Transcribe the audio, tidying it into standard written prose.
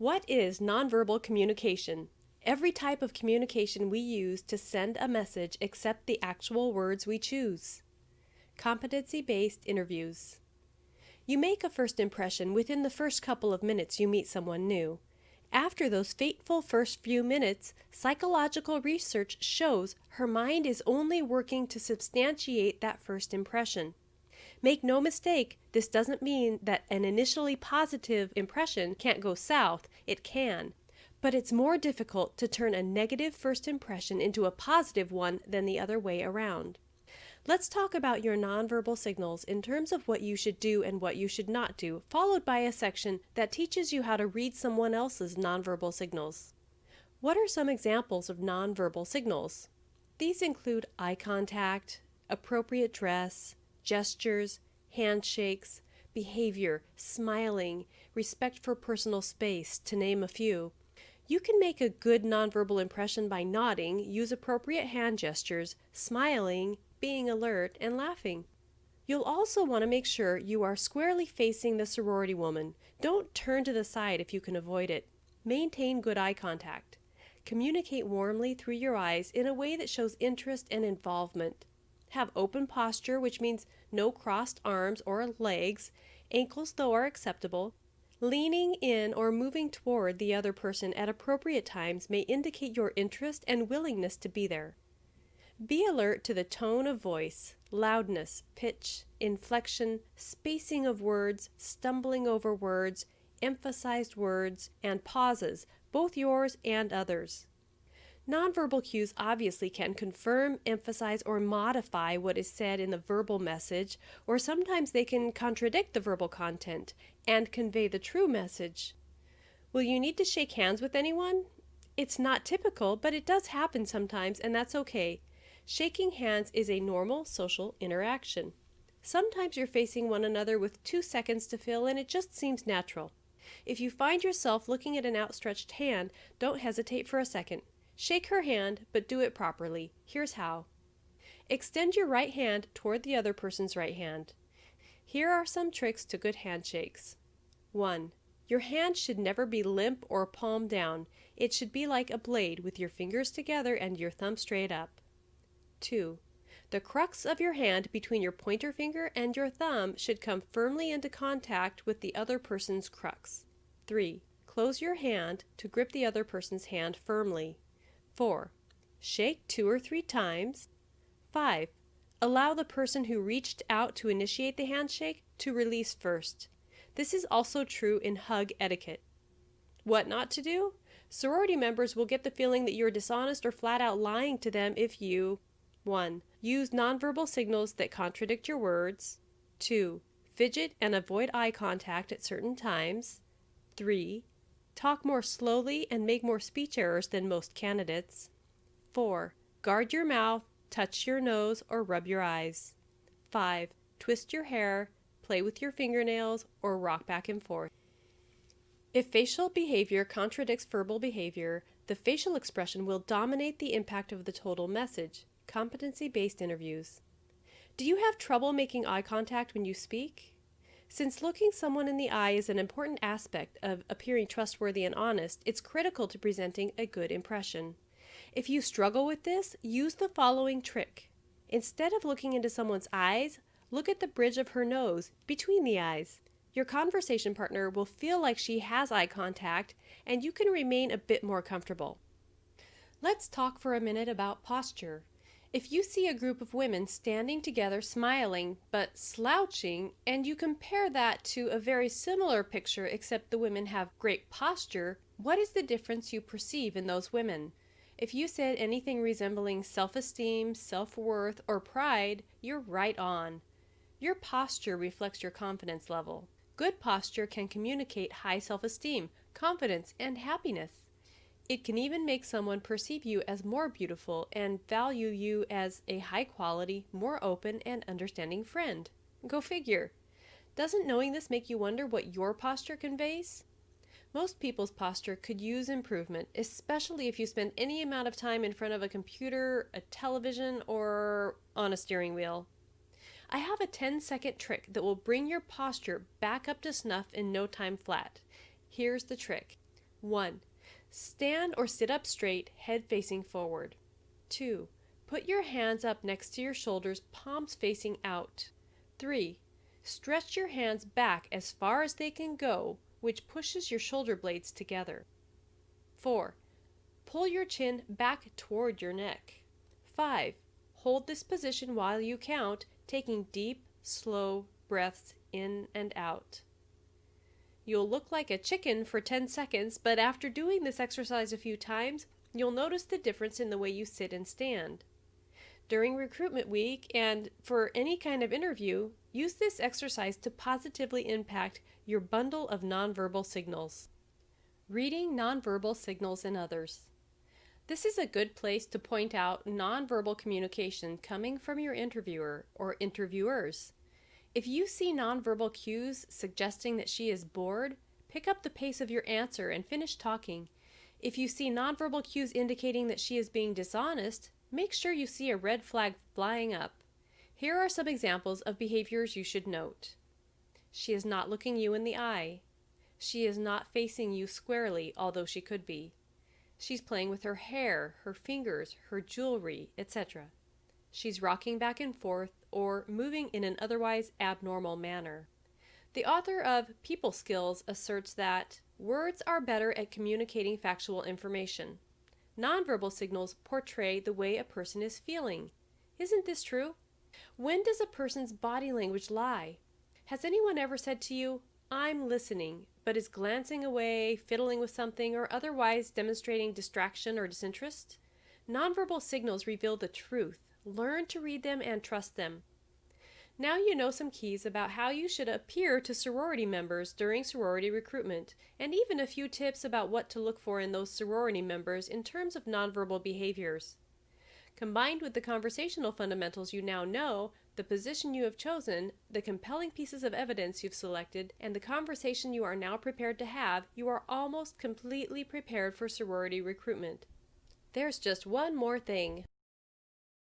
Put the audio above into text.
What is nonverbal communication? Every type of communication we use to send a message except the actual words we choose. Competency-based interviews. You make a first impression within the first couple of minutes you meet someone new. After those fateful first few minutes, psychological research shows her mind is only working to substantiate that first impression. Make no mistake, this doesn't mean that an initially positive impression can't go south. It can. But it's more difficult to turn a negative first impression into a positive one than the other way around. Let's talk about your nonverbal signals in terms of what you should do and what you should not do, followed by a section that teaches you how to read someone else's nonverbal signals. What are some examples of nonverbal signals? These include eye contact, appropriate dress, gestures, handshakes, behavior, smiling, respect for personal space, to name a few. You can make a good nonverbal impression by nodding, use appropriate hand gestures, smiling, being alert, and laughing. You'll also want to make sure you are squarely facing the sorority woman. Don't turn to the side if you can avoid it. Maintain good eye contact. Communicate warmly through your eyes in a way that shows interest and involvement. Have open posture, which means no crossed arms or legs, ankles though are acceptable. Leaning in or moving toward the other person at appropriate times may indicate your interest and willingness to be there. Be alert to the tone of voice, loudness, pitch, inflection, spacing of words, stumbling over words, emphasized words, and pauses, both yours and others. Nonverbal cues obviously can confirm, emphasize, or modify what is said in the verbal message, or sometimes they can contradict the verbal content and convey the true message. Will you need to shake hands with anyone? It's not typical, but it does happen sometimes, and that's okay. Shaking hands is a normal social interaction. Sometimes you're facing one another with 2 seconds to fill and it just seems natural. If you find yourself looking at an outstretched hand, don't hesitate for a second. Shake her hand, but do it properly. Here's how. Extend your right hand toward the other person's right hand. Here are some tricks to good handshakes. 1. Your hand should never be limp or palm down. It should be like a blade with your fingers together and your thumb straight up. 2. The crux of your hand between your pointer finger and your thumb should come firmly into contact with the other person's crux. 3. Close your hand to grip the other person's hand firmly. 4. Shake 2 or 3 times. 5. Allow the person who reached out to initiate the handshake to release first. This is also true in hug etiquette. What not to do? Sorority members will get the feeling that you're dishonest or flat out lying to them if you 1. Use nonverbal signals that contradict your words. 2. Fidget and avoid eye contact at certain times. 3. Talk more slowly and make more speech errors than most candidates. 4. Guard your mouth, touch your nose, or rub your eyes. 5. Twist your hair, play with your fingernails, or rock back and forth. If facial behavior contradicts verbal behavior, the facial expression will dominate the impact of the total message. Competency-based interviews. Do you have trouble making eye contact when you speak? Since looking someone in the eye is an important aspect of appearing trustworthy and honest, it's critical to presenting a good impression. If you struggle with this, use the following trick. Instead of looking into someone's eyes, look at the bridge of her nose, between the eyes. Your conversation partner will feel like she has eye contact, and you can remain a bit more comfortable. Let's talk for a minute about posture. If you see a group of women standing together smiling but slouching, and you compare that to a very similar picture except the women have great posture, what is the difference you perceive in those women? If you said anything resembling self-esteem, self-worth, or pride, you're right on. Your posture reflects your confidence level. Good posture can communicate high self-esteem, confidence, and happiness. It can even make someone perceive you as more beautiful and value you as a high-quality, more open, and understanding friend. Go figure. Doesn't knowing this make you wonder what your posture conveys? Most people's posture could use improvement, especially if you spend any amount of time in front of a computer, a television, or on a steering wheel. I have a 10-second trick that will bring your posture back up to snuff in no time flat. Here's the trick. 1. Stand or sit up straight, head facing forward. 2. Put your hands up next to your shoulders, palms facing out. 3. Stretch your hands back as far as they can go, which pushes your shoulder blades together. 4. Pull your chin back toward your neck. 5. Hold this position while you count, taking deep, slow breaths in and out. You'll look like a chicken for 10 seconds, but after doing this exercise a few times, you'll notice the difference in the way you sit and stand. During recruitment week and for any kind of interview, use this exercise to positively impact your bundle of nonverbal signals. Reading nonverbal signals in others. This is a good place to point out nonverbal communication coming from your interviewer or interviewers. If you see nonverbal cues suggesting that she is bored, pick up the pace of your answer and finish talking. If you see nonverbal cues indicating that she is being dishonest, make sure you see a red flag flying up. Here are some examples of behaviors you should note. She is not looking you in the eye. She is not facing you squarely, although she could be. She's playing with her hair, her fingers, her jewelry, etc. She's rocking back and forth or moving in an otherwise abnormal manner. The author of People Skills asserts that words are better at communicating factual information. Nonverbal signals portray the way a person is feeling. Isn't this true? When does a person's body language lie? Has anyone ever said to you, "I'm listening," but is glancing away, fiddling with something, or otherwise demonstrating distraction or disinterest? Nonverbal signals reveal the truth. Learn to read them and trust them. Now you know some keys about how you should appear to sorority members during sorority recruitment, and even a few tips about what to look for in those sorority members in terms of nonverbal behaviors. Combined with the conversational fundamentals you now know, the position you have chosen, the compelling pieces of evidence you've selected, and the conversation you are now prepared to have, you are almost completely prepared for sorority recruitment. There's just one more thing.